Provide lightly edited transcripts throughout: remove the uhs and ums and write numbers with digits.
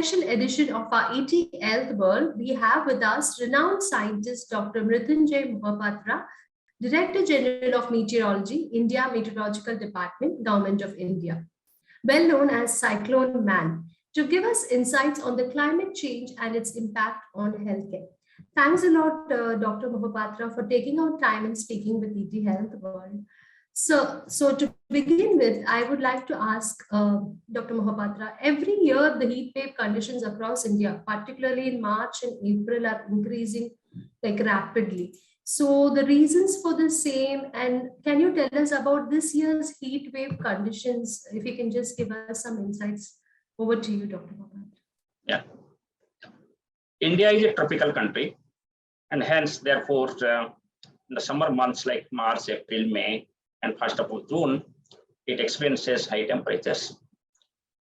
special edition of our ET Health World, we have with us renowned scientist Dr. Mrutyunjay Mohapatra, Director General of Meteorology, India Meteorological Department, Government of India, well known as Cyclone Man, to give us insights on the climate change and its impact on healthcare. Thanks a lot, Dr. Mohapatra, for taking out time and speaking with ET Health World. So to begin with, I would like to ask Dr. Mohapatra, every year the heat wave conditions across India, particularly in March and April, are increasing like rapidly. So the reasons for the same, and can you tell us about this year's heat wave conditions? If you can just give us some insights. Over to you, Dr. Mohapatra. Yeah. India is a tropical country, and hence, therefore, in the summer months like March, April, May, and first of all, June, it experiences high temperatures.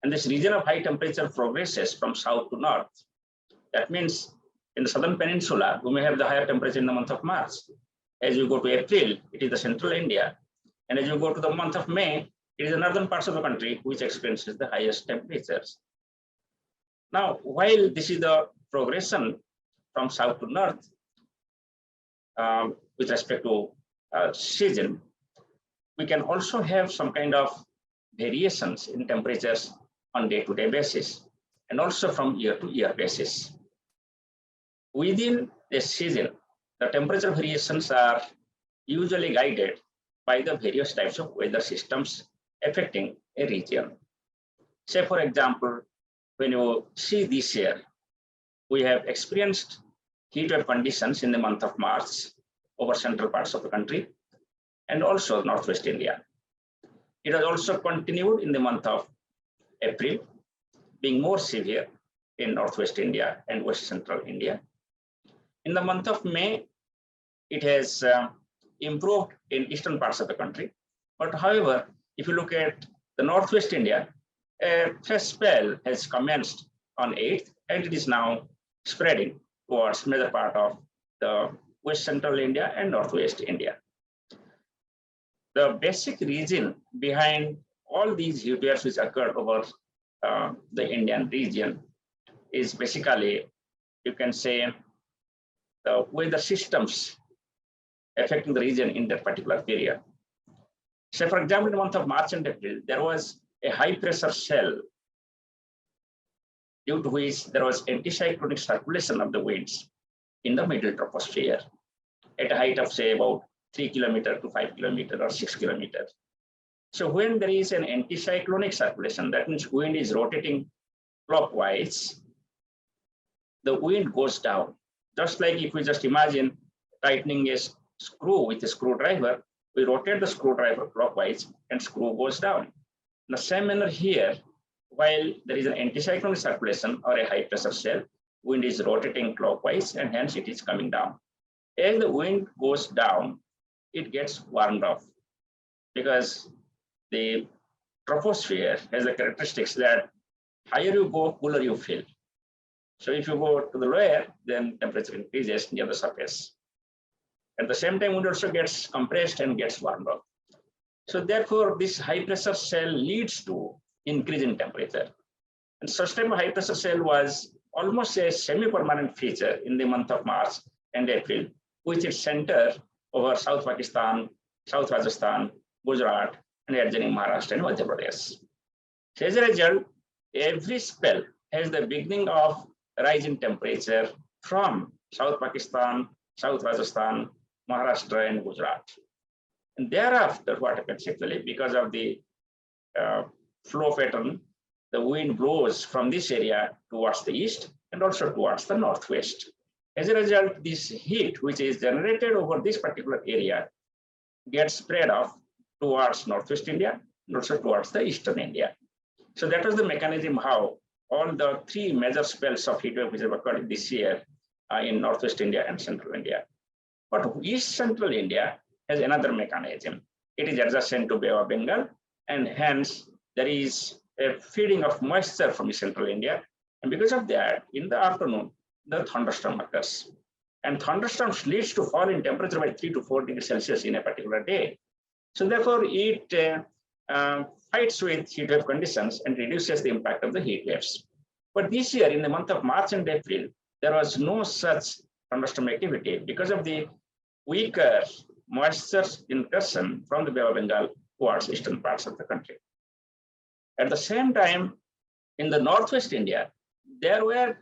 And this region of high temperature progresses from south to north. That means in the southern peninsula, we may have the higher temperature in the month of March. As you go to April, it is the central India. And as you go to the month of May, it is the northern parts of the country which experiences the highest temperatures. Now, while this is the progression from south to north with respect to season, we can also have some kind of variations in temperatures on day-to-day basis and also from year-to-year basis. Within a season, the temperature variations are usually guided by the various types of weather systems affecting a region. Say, for example, when you see this year, we have experienced heat wave conditions in the month of March over central parts of the country and also northwest India. It has also continued in the month of April, being more severe in northwest India and west central India. In the month of May, it has improved in eastern parts of the country. But however, if you look at the northwest India, a fresh spell has commenced on 8th, and it is now spreading towards major part of the west central India and northwest India. The basic reason behind all these heat waves which occurred over the Indian region is basically, you can say, the weather systems affecting the region in that particular period. So, for example, in the month of March and April, there was a high pressure cell due to which there was anticyclonic circulation of the winds in the middle troposphere at a height of, say, about 3 kilometers to 5 kilometers or 6 kilometers. So when there is an anticyclonic circulation, that means wind is rotating clockwise, the wind goes down. Just like if we just imagine tightening a screw with a screwdriver, we rotate the screwdriver clockwise and screw goes down. In the same manner here, while there is an anticyclonic circulation or a high pressure cell, wind is rotating clockwise and hence it is coming down. As the wind goes down, it gets warmed off because the troposphere has the characteristics that higher you go, cooler you feel. So if you go to the lower, then temperature increases near the surface. At the same time, wind also gets compressed and gets warmed up. So therefore, this high pressure cell leads to increase in temperature. And such type of high pressure cell was almost a semi-permanent feature in the month of March and April, which is centered over South Pakistan, South Rajasthan, Gujarat, and adjoining Maharashtra and Madhya Pradesh. So as a result, every spell has the beginning of rise in temperature from South Pakistan, South Rajasthan, Maharashtra, and Gujarat. And thereafter, what happens actually, because of the flow pattern, the wind blows from this area towards the east and also towards the northwest. As a result, this heat, which is generated over this particular area, gets spread off towards northwest India and also towards the eastern India. So that was the mechanism how all the three major spells of heat wave which have occurred this year in northwest India and central India. But east central India has another mechanism. It is adjacent to Bay of Bengal, and hence there is a feeding of moisture from central India. And because of that, in the afternoon, the thunderstorm occurs. And thunderstorms leads to fall in temperature by 3 to 4 degrees Celsius in a particular day. So therefore, it fights with heat wave conditions and reduces the impact of the heat waves. But this year, in the month of March and April, there was no such thunderstorm activity because of the weaker moisture incursion from the Bay of Bengal towards eastern parts of the country. At the same time, in the northwest India, there were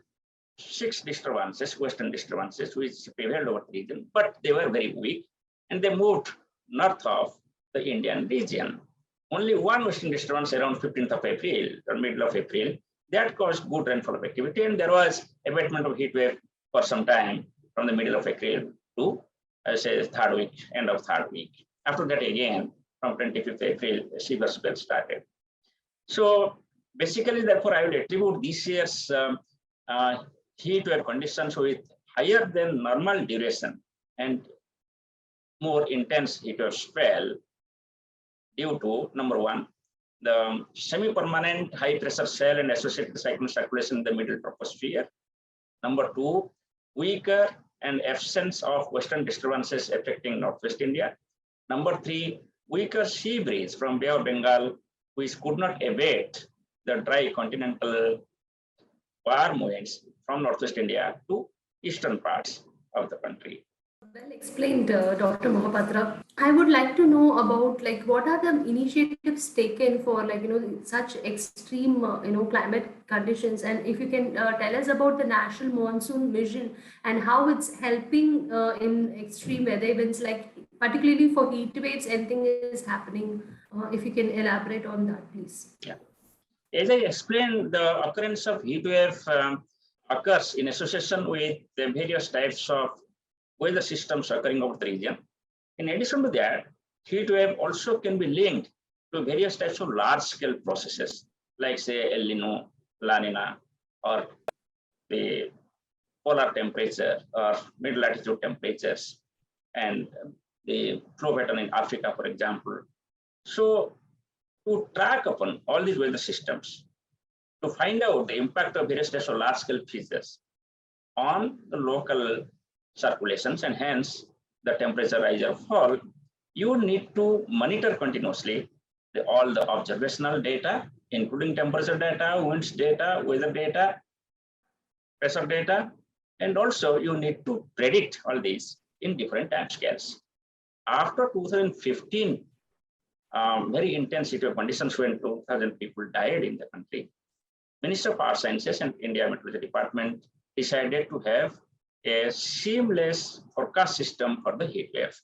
6 disturbances, western disturbances, which prevailed over the region, but they were very weak, and they moved north of the Indian region. Only one western disturbance around 15th of April or middle of April, that caused good rainfall activity, and there was abatement of heat wave for some time from the middle of April to, say, third week, end of third week. After that, again, from 25th April, a severe spell started. So basically, therefore, I will attribute this year's heat wave conditions with higher than normal duration and more intense heat wave spell due to, number one, the semi-permanent high pressure cell and associated cyclone circulation in the middle troposphere. Number two, weaker and absence of western disturbances affecting northwest India. Number three, weaker sea breeze from Bay of Bengal, which could not abate the dry continental warm winds from northwest India to eastern parts of the country. Well explained, Dr. Mohapatra. I would like to know about what are the initiatives taken for such extreme climate conditions, and if you can tell us about the National Monsoon Vision and how it's helping in extreme weather events, like particularly for heat waves, anything is happening. If you can elaborate on that, please. Yeah. As I explained, the occurrence of heat wave occurs in association with the various types of weather systems occurring over the region. In addition to that, heat wave also can be linked to various types of large-scale processes, like say El Nino, La Nina, or the polar temperature or mid-latitude temperatures, and the flow pattern in Africa, for example. So to track upon all these weather systems, to find out the impact of various types of large-scale features on the local circulations and hence the temperature rise or fall, you need to monitor continuously all the observational data, including temperature data, winds data, weather data, pressure data, and also you need to predict all these in different time scales. After 2015, very intense heat wave conditions when 2,000 people died in the country, Minister of Earth Sciences and India Meteorology Department decided to have a seamless forecast system for the heat wave.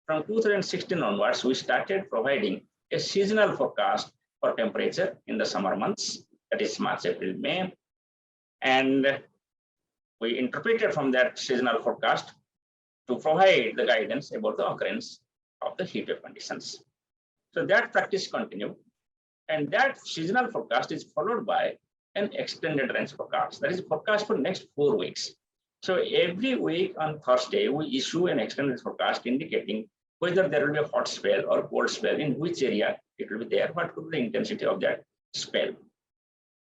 From 2016 onwards, we started providing a seasonal forecast for temperature in the summer months, that is March, April, May. And we interpreted from that seasonal forecast to provide the guidance about the occurrence of the heat wave conditions. So that practice continued. And that seasonal forecast is followed by an extended range forecast. That is forecast for next 4 weeks. So every week on Thursday, we issue an extended forecast indicating whether there will be a hot spell or cold spell, in which area it will be there, what could be the intensity of that spell.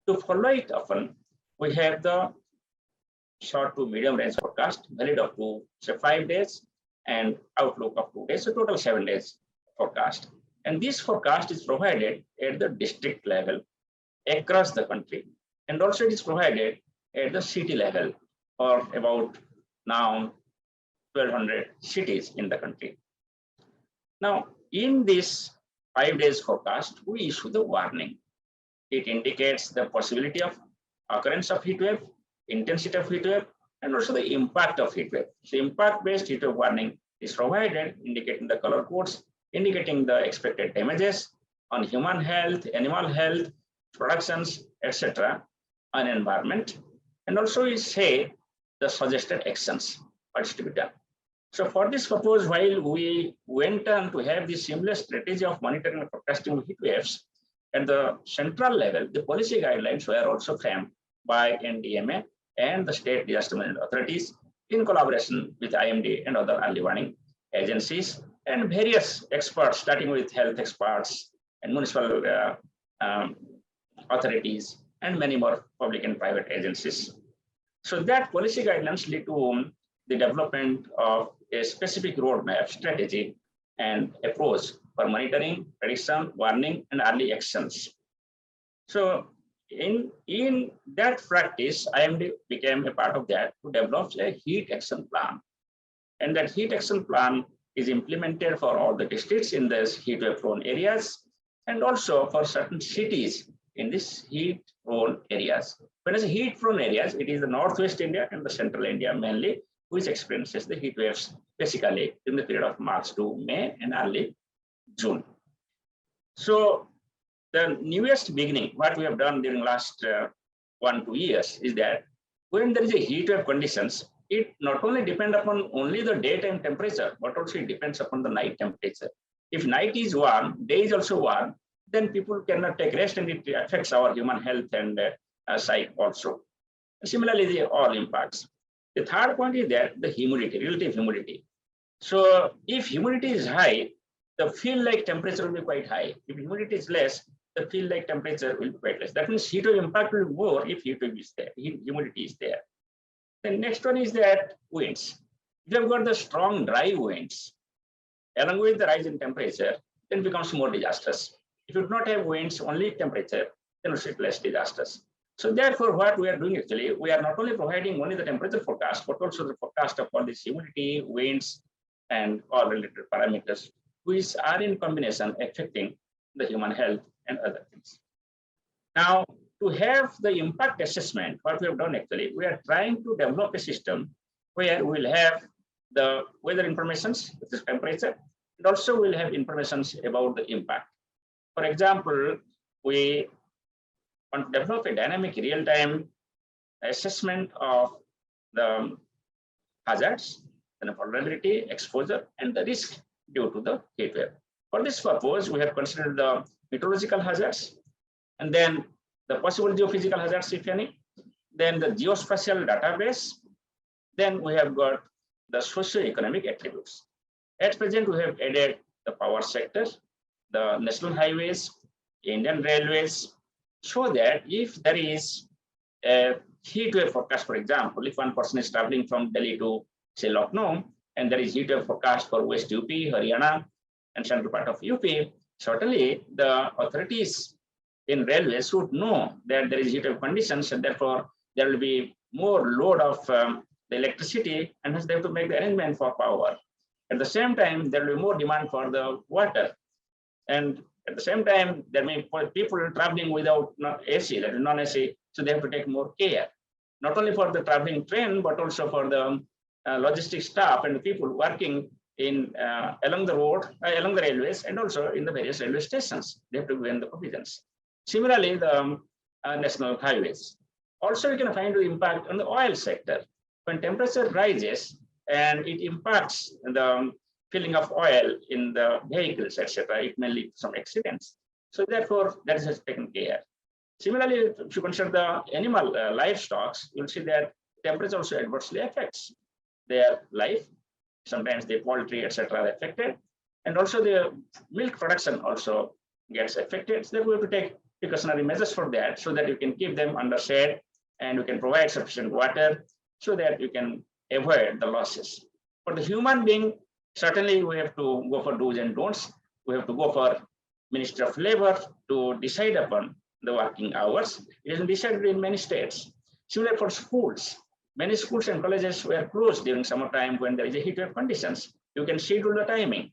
To follow it often, we have the short to medium range forecast, valid up to say 5 days and outlook of 2 days, so total 7 days forecast. And this forecast is provided at the district level across the country. And also it is provided at the city level, or about now 1,200 cities in the country. Now, in this 5 days forecast, we issue the warning. It indicates the possibility of occurrence of heat wave, intensity of heat wave, and also the impact of heat wave. So impact-based heat wave warning is provided, indicating the color codes, indicating the expected damages on human health, animal health, productions, etc., on environment. And also we say the suggested actions, what's to be done. So for this purpose, while we went on to have this seamless strategy of monitoring and forecasting heat waves, at the central level, the policy guidelines were also framed by NDMA and the state disaster management authorities in collaboration with IMD and other early warning agencies and various experts, starting with health experts and municipal authorities and many more public and private agencies. So that policy guidelines lead to the development of a specific roadmap, strategy, and approach for monitoring, prediction, warning, and early actions. So in that practice, IMD became a part of that to develop a heat action plan. And that heat action plan is implemented for all the districts in these heat wave prone areas, and also for certain cities in these heat prone areas. When I say heat prone areas, it is the Northwest India and the Central India mainly, which experiences the heat waves basically in the period of March to May and early June. So the newest beginning, what we have done during last 1-2 years is that when there is a heat wave conditions, it not only depends upon only the daytime temperature, but also it depends upon the night temperature. If night is warm, day is also warm, then people cannot take rest and it affects our human health and psyche also. Similarly, the all impacts. The third point is that the humidity, relative humidity. So if humidity is high, the feel like temperature will be quite high. If humidity is less, the feel like temperature will be quite less. That means heat wave impact will be more if heat wave is there, humidity is there. The next one is that winds. If you have got the strong dry winds, along with the rise in temperature, then it becomes more disastrous. If you do not have winds, only temperature, then it's less disastrous. So therefore, what we are doing actually, we are not only providing only the temperature forecast, but also the forecast of all this humidity, winds, and all related parameters, which are in combination affecting the human health and other things. Now, to have the impact assessment, what we have done actually, we are trying to develop a system where we'll have the weather informations, which is temperature, and also we'll have informations about the impact. For example, we want to develop a dynamic real-time assessment of the hazards, the vulnerability, exposure, and the risk due to the heat wave. For this purpose, we have considered the meteorological hazards, and then the possible geophysical hazards, if any, then the geospatial database, then we have got the socio-economic attributes. At present, we have added the power sector, the national highways, Indian railways, so that if there is a heat wave forecast, for example, if one person is traveling from Delhi to, say, Lucknow, and there is heat wave forecast for West UP, Haryana, and central part of UP, certainly the authorities in railways should know that there is heat wave conditions, and therefore there will be more load of the electricity, and hence they have to make the arrangement for power. At the same time, there will be more demand for the water. And at the same time, there may be people traveling without AC, that is non-AC, so they have to take more care, not only for the traveling train, but also for the logistics staff and the people working in along the road, along the railways, and also in the various railway stations. They have to be in the provisions. Similarly, the national highways. Also, we can find the impact on the oil sector. When temperature rises and it impacts the filling of oil in the vehicles, etc., it may lead to some accidents. So therefore, that is taken care. Similarly, if you consider the animal livestock, you'll see that temperature also adversely affects their life. Sometimes the poultry, etc., are affected, and also the milk production also gets affected. So therefore, we have to take precautionary measures for that, so that you can keep them under shade and you can provide sufficient water, so that you can avoid the losses. For the human being, certainly we have to go for do's and don'ts. We have to go for Ministry of Labor to decide upon the working hours. It is decided in many states. Similar for schools. Many schools and colleges were closed during summertime when there is a heat wave conditions. You can schedule the timing.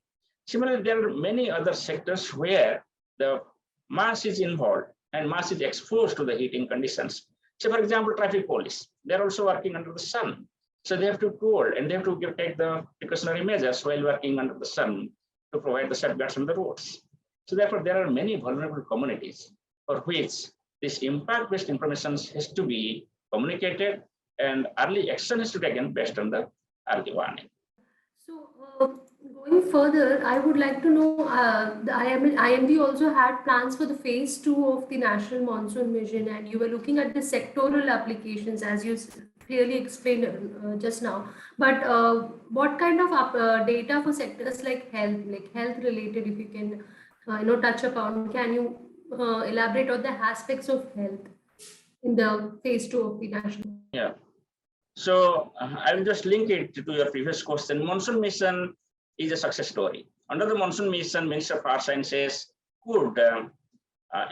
Similarly, there are many other sectors where the mass is involved and mass is exposed to the heating conditions. So, for example, traffic police, they're also working under the sun. So they have to told and they have to take the precautionary measures while working under the sun to provide the safeguards on the roads. So therefore, there are many vulnerable communities for which this impact-based information has to be communicated and early action is to be taken based on the early warning. So, going further, I would like to know, the IMD also had plans for the phase 2 of the National Monsoon Mission, and you were looking at the sectoral applications, as you clearly explained just now. But what kind of data for sectors like health related, if you can, touch upon, can you elaborate on the aspects of health in the phase 2 of the National? Yeah. So I will just link it to your previous question. Monsoon mission is a success story. Under the Monsoon mission, Minister of Earth Sciences could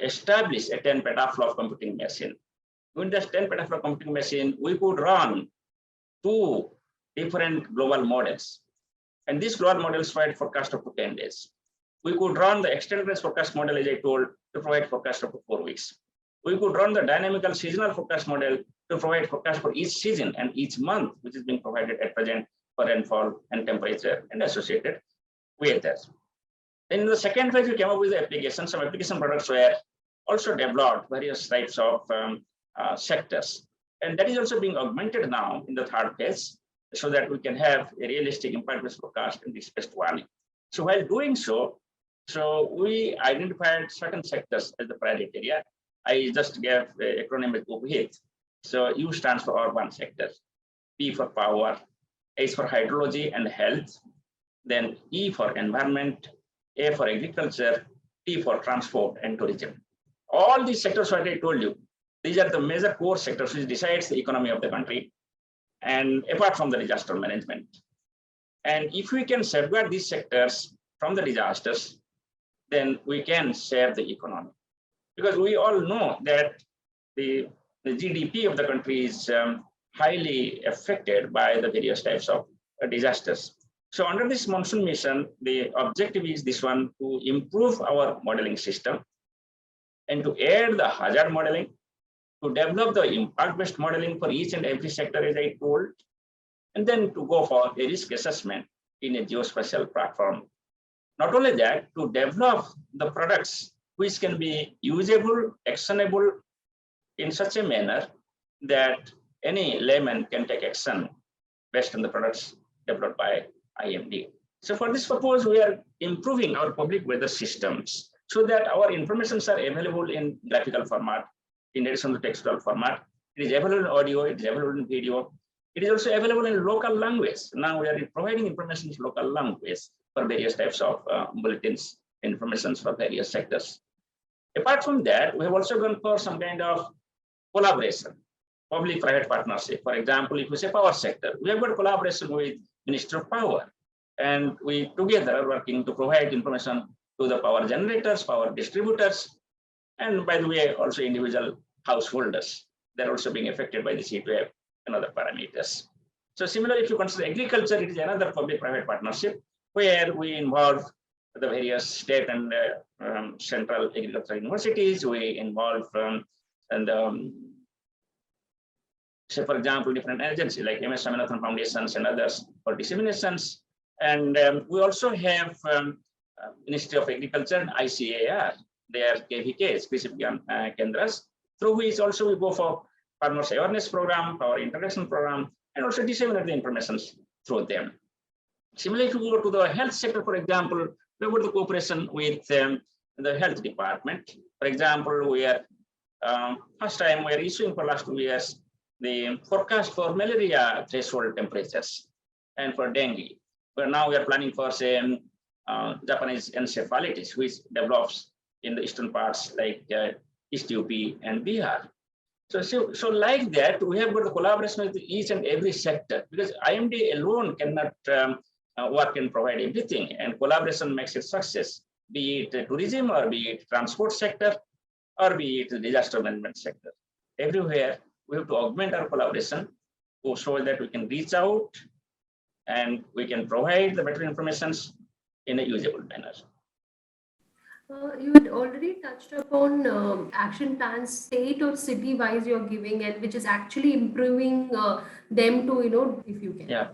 establish a 10 petaflop computing machine. In this 10 petaflop computing machine, we could run 2 different global models. And these global models provide forecast up to 10 days. We could run the extended range forecast model, as I told, to provide forecast up to 4 weeks. We could run the dynamical seasonal forecast model to provide forecast for each season and each month, which is being provided at present for rainfall and temperature and associated weathers. Then in the second phase, we came up with the application. Some application products were also developed, various types of sectors. And that is also being augmented now in the third phase, so that we can have a realistic impact-based forecast and risk-based warning. So while doing so, we identified certain sectors as the priority area. I just gave the acronym with UPHIT. So U stands for urban sectors, P for power, H for hydrology and health, then E for environment, A for agriculture, T for transport and tourism. All these sectors, what I told you, these are the major core sectors which decides the economy of the country, and apart from the disaster management. And if we can safeguard these sectors from the disasters, then we can save the economy. Because we all know that the GDP of the country is highly affected by the various types of disasters. So under this monsoon mission, the objective is this one, to improve our modeling system and to add the hazard modeling, to develop the impact-based modeling for each and every sector, as I told, and then to go for a risk assessment in a geospatial platform. Not only that, to develop the products which can be usable, actionable in such a manner that any layman can take action based on the products developed by IMD. So for this purpose, we are improving our public weather systems so that our informations are available in graphical format, in addition to textual format. It is available in audio, it is available in video. It is also available in local language. Now we are providing information in local language for various types of bulletins, information for various sectors. Apart from that, we have also gone for some kind of collaboration, public-private partnership. For example, if we say power sector, we have got collaboration with Ministry of Power, and we together are working to provide information to the power generators, power distributors, and by the way, also individual householders. They're also being affected by the heat wave and other parameters. So similarly, if you consider agriculture, it is another public-private partnership where we involve the various state and central agricultural universities. We involve say, for example, different agencies like MS Swaminathan Foundations and others for disseminations. And we also have Ministry of Agriculture and ICAR, their KVK, specific Kendras, through which also we go for farmers awareness program, power integration program, and also disseminate the information through them. Similarly, if you go to the health sector, for example, we have got the cooperation with the health department. For example, we are first time we are issuing for last 2 years the forecast for malaria threshold temperatures and for dengue. But now we are planning for say Japanese encephalitis, which develops in the eastern parts like East UP and Bihar. So like that, we have got the collaboration with each and every sector, because IMD alone cannot work and provide everything, and collaboration makes it success, be it tourism or be it transport sector or be it the disaster management sector. Everywhere we have to augment our collaboration to show that we can reach out and we can provide the better information in a usable manner. You had already touched upon action plans, state or city wise you're giving, and which is actually improving them to, if you can. Yeah.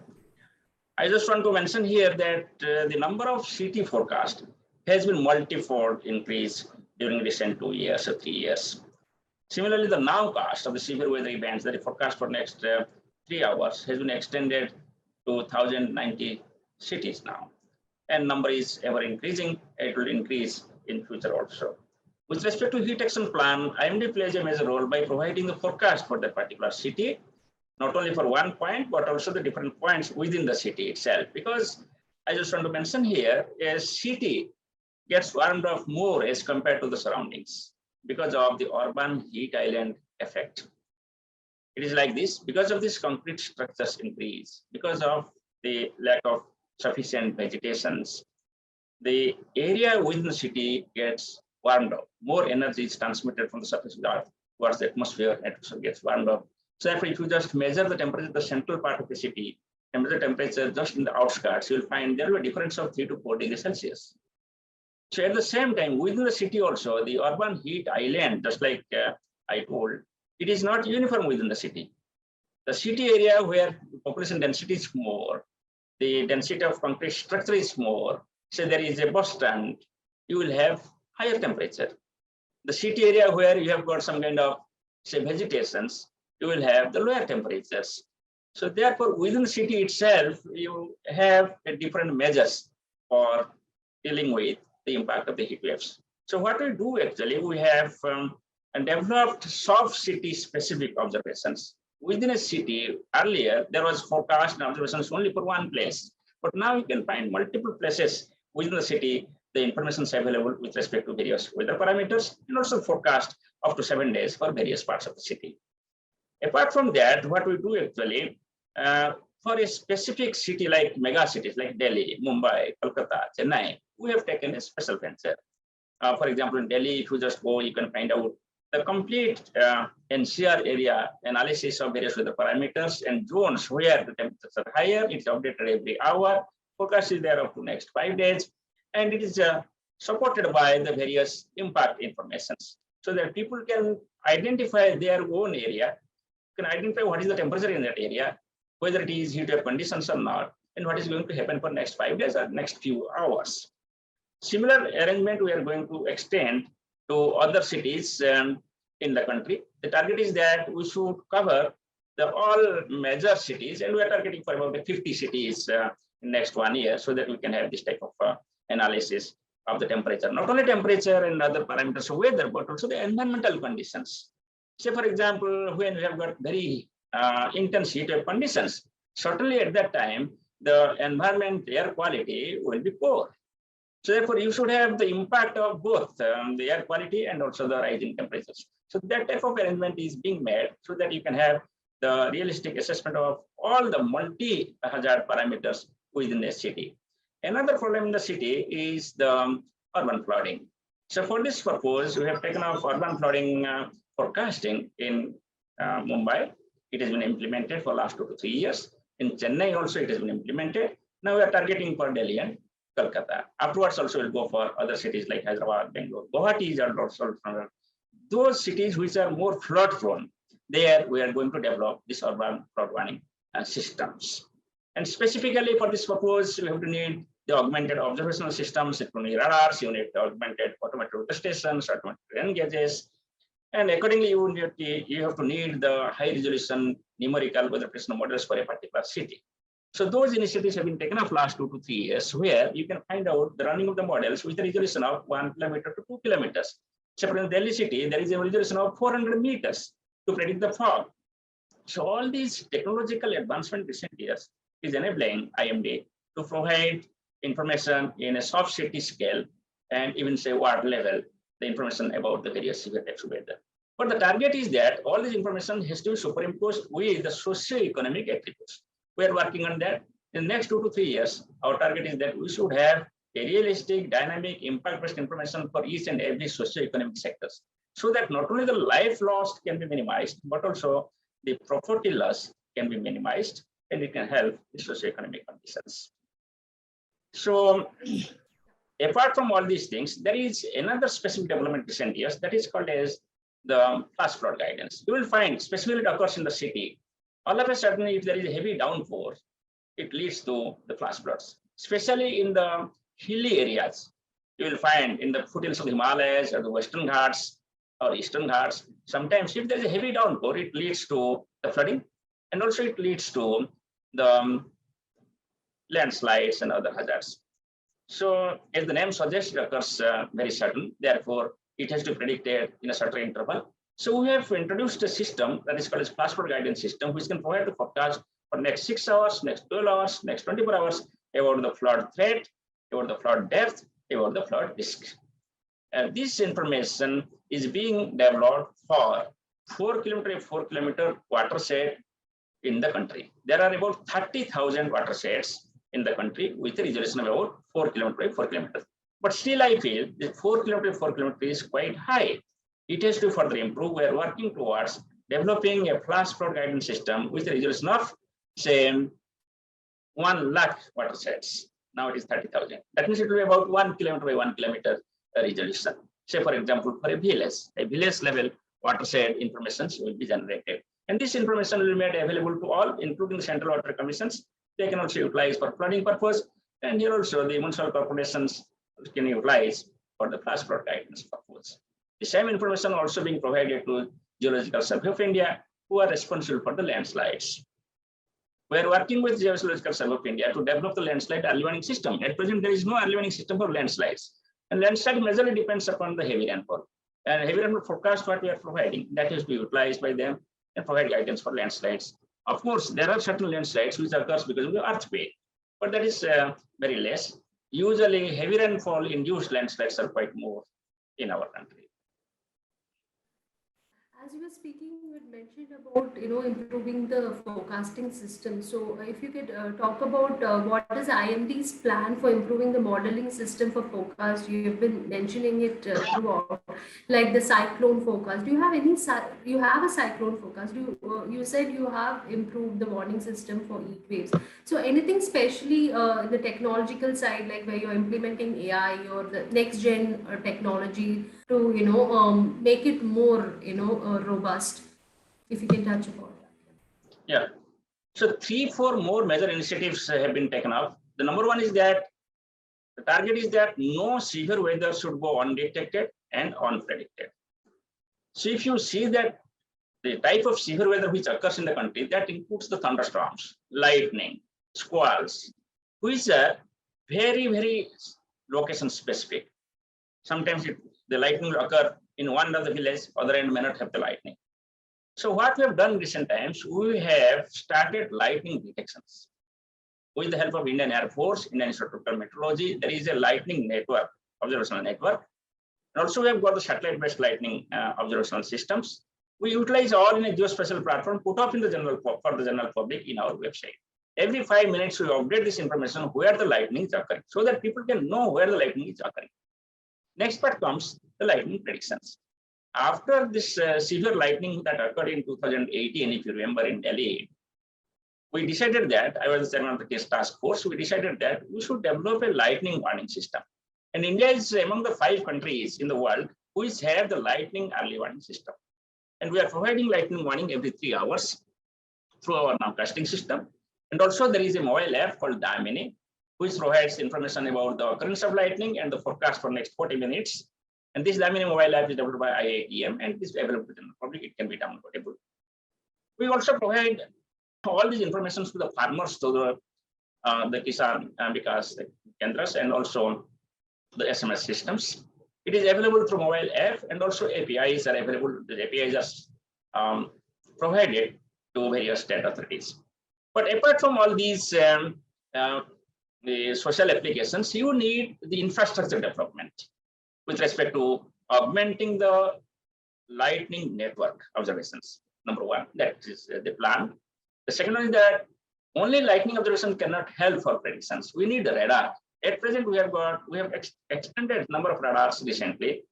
I just want to mention here that the number of city forecast has been multifold increase during recent 2 years or 3 years. Similarly, the nowcast of the severe weather events, that is forecast for next 3 hours, has been extended to 1,090 cities now. And number is ever increasing. It will increase in future also. With respect to heat action plan, IMD plays a major role by providing the forecast for that particular city, not only for one point, but also the different points within the city itself. Because I just want to mention here, a city gets warmed up more as compared to the surroundings because of the urban heat island effect. It is like this, because of this concrete structures increase, because of the lack of sufficient vegetations, the area within the city gets warmed up. More energy is transmitted from the surface of the Earth towards the atmosphere, atmosphere gets warmed up. So therefore, if you just measure the temperature in the central part of the city, and measure the temperature just in the outskirts, you will find there will be a difference of 3 to 4 degrees Celsius. So at the same time, within the city also, the urban heat island, just like I told, it is not uniform within the city. The city area where population density is more, the density of concrete structure is more, so there is a bus stand, you will have higher temperature. The city area where you have got some kind of, say, vegetations, you will have the lower temperatures. So therefore, within the city itself, you have a different measures for dealing with the impact of the heat waves. So what we do actually, we have developed soft city specific observations. Within a city, earlier, there was forecast and observations only for one place. But now you can find multiple places within the city, the information is available with respect to various weather parameters and also forecast up to 7 days for various parts of the city. Apart from that, what we do actually, for a specific city like mega cities like Delhi, Mumbai, Kolkata, Chennai, we have taken a special venture. For example, in Delhi, if you just go, you can find out the complete NCR area analysis of various weather parameters and zones where the temperatures are higher. It's updated every hour. Forecast is there up to next 5 days. And it is supported by the various impact informations so that people can identify their own area, can identify what is the temperature in that area, whether it is heat wave conditions or not, and what is going to happen for next 5 days or next few hours. Similar arrangement we are going to extend to other cities in the country. The target is that we should cover the all major cities, and we are targeting for about 50 cities in next 1 year, so that we can have this type of analysis of the temperature. Not only temperature and other parameters of weather, but also the environmental conditions. Say, for example, when we have got very intense heat wave conditions, certainly at that time, the environment air quality will be poor. So therefore, you should have the impact of both the air quality and also the rising temperatures. So that type of arrangement is being made so that you can have the realistic assessment of all the multi-hazard parameters within a city. Another problem in the city is the urban flooding. So for this purpose, we have taken up urban flooding forecasting in Mumbai. It has been implemented for the last 2 to 3 years. In Chennai also it has been implemented. Now we are targeting for Delhi and Kolkata. Afterwards also we'll go for other cities like Hyderabad, Bangalore, Guwahati are also from those cities which are more flood prone. There we are going to develop this urban flood warning systems. And specifically for this purpose, we have to need the augmented observational systems, it will need radars, you need augmented automated weather stations, automated rain gauges. And accordingly, you have to need the high resolution numerical weather prediction models for a particular city. So those initiatives have been taken up last 2 to 3 years, where you can find out the running of the models with a resolution of 1 kilometer to 2 kilometers. So in Delhi city, there is a resolution of 400 meters to predict the fog. So all these technological advancement recent years is enabling IMD to provide information in a soft city scale and even say ward level, the information about the various severe types of weather. But the target is that all this information has to be superimposed with the socio-economic attributes. We are working on that. In the next 2 to 3 years, our target is that we should have a realistic, dynamic, impact-based information for each and every socio-economic sectors, so that not only the life lost can be minimized, but also the property loss can be minimized, and it can help the socio-economic conditions. So, apart from all these things, there is another specific development in recent years that is called as the flash flood guidance. You will find specifically it occurs in the city. All of a sudden, if there is a heavy downpour, it leads to the flash floods, especially in the hilly areas. You will find in the foothills of the Himalayas or the Western Ghats or Eastern Ghats. Sometimes if there is a heavy downpour, it leads to the flooding, and also it leads to the landslides and other hazards. So as the name suggests, it occurs very sudden. Therefore, it has to be predicted in a certain interval. So we have introduced a system that is called as flash flood guidance system, which can provide the forecast for next 6 hours, next 12 hours, next 24 hours about the flood threat, about the flood depth, about the flood risk. This information is being developed for 4 kilometer watershed in the country. There are about 30,000 watersheds in the country with a resolution of about 4 kilometers. But still, I feel the 4 km is quite high. It has to further improve. We are working towards developing a flash flood guidance system with a resolution of, say, 1 lakh watersheds. Now it is 30,000. That means it will be about 1 kilometer by 1 kilometer resolution. Say, for example, for a village level watershed information will be generated. And this information will be made available to all, including the Central Water Commissions. They can also utilize for flooding purpose. And here also the municipal corporations can utilize for the flash flood guidance purpose. The same information also being provided to Geological Survey of India, who are responsible for the landslides. We are working with Geological Survey of India to develop the landslide early warning system. At present, there is no early warning system for landslides. And landslide majorly depends upon the heavy rainfall. And heavy rainfall forecast what we are providing, that is to be utilized by them and provide guidance for landslides. Of course, there are certain landslides which occurs because of the earthquake, but that is very less. Usually, heavy rainfall induced landslides are quite more in our country. As you were speaking, you had mentioned about improving the forecasting system. So, if you could talk about what is IMD's plan for improving the modeling system for forecast. You have been mentioning it throughout, like the cyclone forecast. Do you have any? You have a cyclone forecast. You said you have improved the warning system for heat waves. So, anything specially the technological side, like where you're implementing AI or the next gen technology to make it more robust, if you can touch upon that. Yeah, so 3-4 more major initiatives have been taken up. The number one is that the target is that no severe weather should go undetected and unpredicted. So if you see that the type of severe weather which occurs in the country, that includes the thunderstorms, lightning, squalls, which are very, very location specific. Sometimes the lightning will occur in one of the village, other end may not have the lightning. So what we have done in recent times, we have started lightning detections. With the help of Indian Air Force, Indian Institute of Meteorology, there is a lightning network, observational network. And also we have got the satellite-based lightning observational systems. We utilize all in a geospatial platform put up in the for the general public in our website. Every 5 minutes, we update this information where the lightning is occurring so that people can know where the lightning is occurring. Next part comes the lightning predictions. After this severe lightning that occurred in 2018, if you remember in Delhi, we decided that, I was the chairman of the case task force, we decided that we should develop a lightning warning system. And India is among the 5 countries in the world which have the lightning early warning system. And we are providing lightning warning every 3 hours through our nowcasting system. And also there is a mobile app called Damini, which provides information about the occurrence of lightning and the forecast for next 40 minutes. And this Damini mobile app is developed by IITM and is available to the public. It can be downloadable. We also provide all these information to the farmers, to the Kisan Vikas Kendras, and also the SMS systems. It is available through mobile app, and also APIs are available. The APIs are provided to various state authorities. But apart from all these the social applications, you need the infrastructure development with respect to augmenting the lightning network observations. Number one, that is the plan. The second one is that only lightning observation cannot help for predictions. We need the radar. At present, we have extended number of radars recently,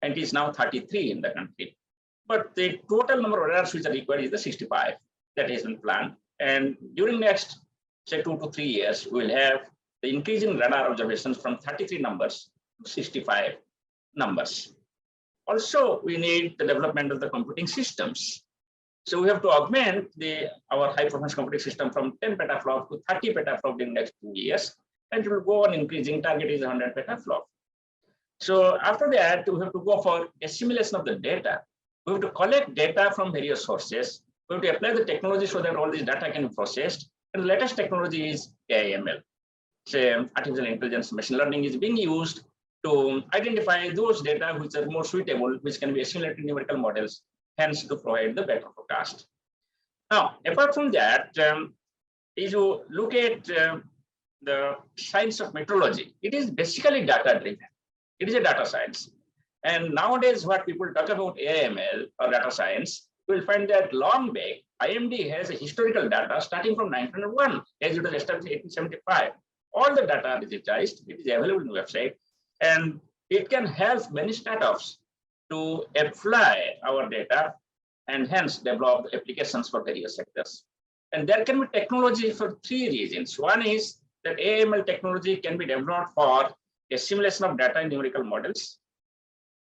and it is now 33 in the country. But the total number of radars which are required is the 65 that has been planned. And during next, say, 2 to 3 years, we will have the increase in radar observations from 33 numbers to 65 numbers. Also, we need the development of the computing systems. So we have to augment our high performance computing system from 10 petaflop to 30 petaflop in the next 2 years. And it will go on increasing. Target is 100 petaflop. So after that, we have to go for assimilation of the data. We have to collect data from various sources. We have to apply the technology so that all this data can be processed. And the latest technology is AI/ML. So artificial intelligence, machine learning is being used to identify those data which are more suitable, which can be assimilated in numerical models, hence to provide the better forecast. Now, apart from that, if you look at the science of meteorology, it is basically data driven. It is a data science. And nowadays, what people talk about AI/ML or data science, you will find that long back, IMD has a historical data starting from 1901, as it was established in 1875. All the data are digitized. It is available on the website. And it can help many startups to apply our data and hence develop applications for various sectors. And there can be technology for three reasons. One is that AML technology can be developed for a simulation of data in numerical models,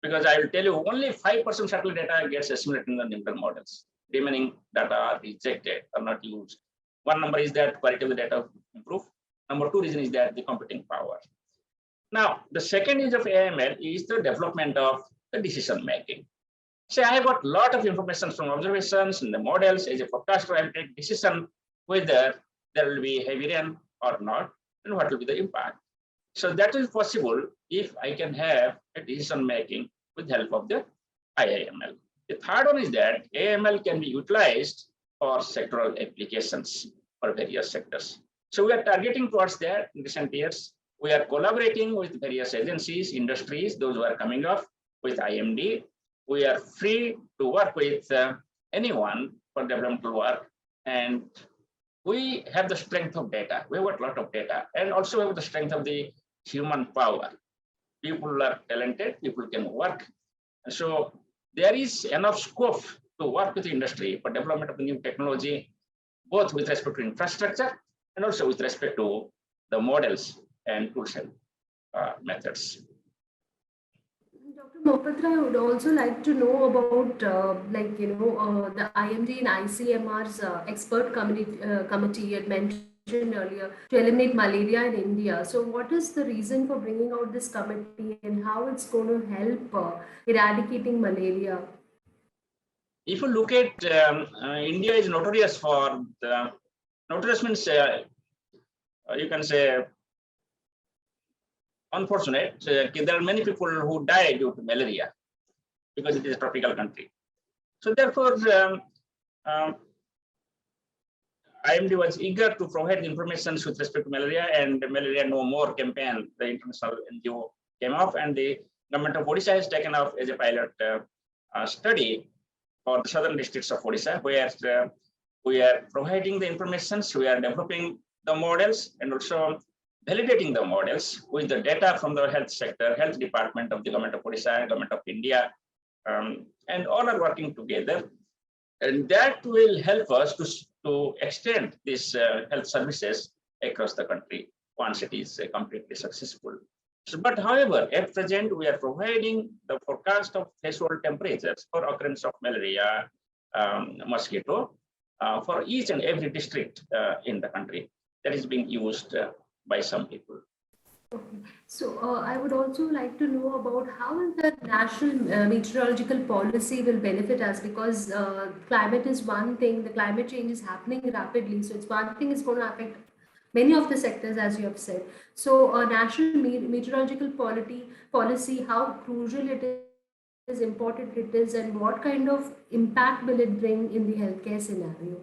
because I will tell you only 5% satellite data gets assimilated in the numerical models. Remaining data are rejected or not used. One number is that quality of the data improve. Number two reason is that the computing power. Now, the second use of AML is the development of the decision making. Say I have got a lot of information from observations and the models. As a forecaster, I will take decision whether there will be heavy rain or not, and what will be the impact. So that is possible if I can have a decision making with the help of the IAML. The third one is that AML can be utilized for sectoral applications for various sectors. So we are targeting towards that in recent years. We are collaborating with various agencies, industries, those who are coming up with IMD. We are free to work with anyone for developmental work, and we have the strength of data. We have got a lot of data, and also we have the strength of the human power. People are talented, people can work. And so there is enough scope to work with the industry for development of the new technology, both with respect to infrastructure and also with respect to the models and tools and methods. Dr. Mohapatra, I would also like to know about, the IMD and ICMR's expert committee you had mentioned earlier to eliminate malaria in India. So, what is the reason for bringing out this committee and how it's going to help eradicating malaria? If you look at India is notorious for the notorious means you can say unfortunate. There are many people who die due to malaria because it is a tropical country. So therefore, IMD was eager to provide information with respect to malaria, and the Malaria No More campaign, the international NGO came off, and the government of Odisha has taken off as a pilot study for the southern districts of Odisha, where we are providing the information, we are developing the models, and also validating the models with the data from the health sector, health department of the government of Odisha, government of India, and all are working together. And that will help us to extend these health services across the country once it is completely successful. So, but however, at present, we are providing the forecast of threshold temperatures for occurrence of malaria mosquito for each and every district in the country. That is being used by some people. Okay. So I would also like to know about how the national meteorological policy will benefit us, because climate is one thing, the climate change is happening rapidly. So it's one thing is going to affect many of the sectors, as you have said. So national meteorological policy, how crucial it is, important it is, and what kind of impact will it bring in the healthcare scenario?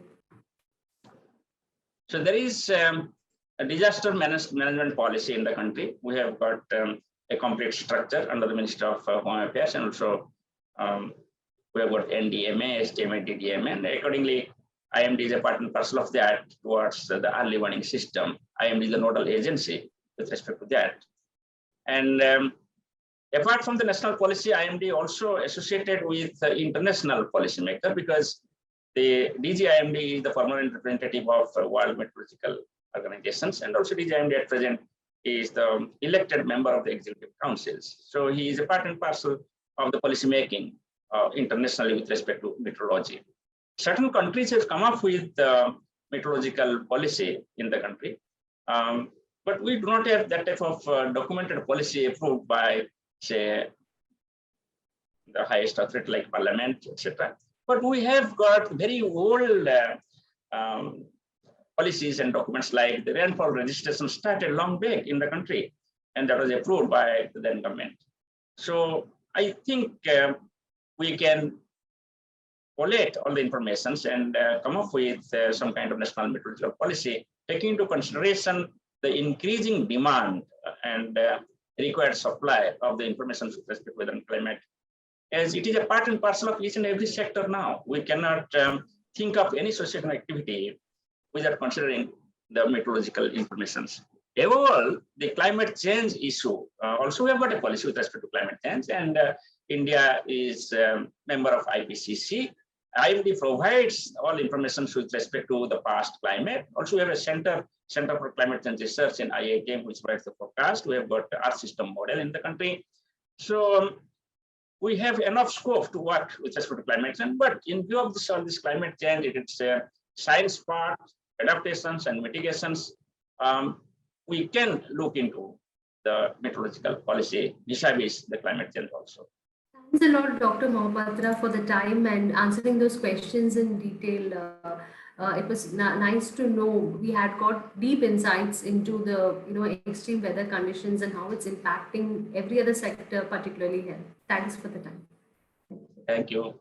So there is a disaster management policy in the country. We have got a complete structure under the Ministry of Home Affairs, and also we have got NDMA, SDMA, DDMA, and accordingly, IMD is a part and parcel of that towards the early warning system. IMD is the nodal agency with respect to that. And apart from the national policy, IMD also associated with the international policymaker, because the DGIMD is the permanent representative of World Meteorological Organizations, and also DGIMD at present is the elected member of the executive councils. So he is a part and parcel of the policy making internationally with respect to meteorology. Certain countries have come up with meteorological policy in the country, but we do not have that type of documented policy approved by, say, the highest authority like Parliament, etc. But we have got very old policies and documents, like the rainfall registration started long back in the country, and that was approved by the then government. So I think we can collate all the information and come up with some kind of national meteorological policy, taking into consideration the increasing demand and required supply of the information with respect to weather and climate, as it is a part and parcel of each and every sector now. We cannot think of any socio-economic activity without considering the meteorological information. above all, the climate change issue. Also, we have got a policy with respect to climate change, and India is a member of IPCC. IMD provides all information with respect to the past climate. Also, we have a Center for Climate Change Research in IITM, which provides the forecast. We have got Earth system model in the country. So we have enough scope to work with respect to climate change. But in view of all this climate change, it's a science part, adaptations and mitigations. We can look into the meteorological policy vis-a-vis the climate change also. Thanks a lot, Dr. Mohapatra, for the time and answering those questions in detail. It was nice to know we had got deep insights into the extreme weather conditions and how it's impacting every other sector, particularly health. Thanks for the time. Thank you.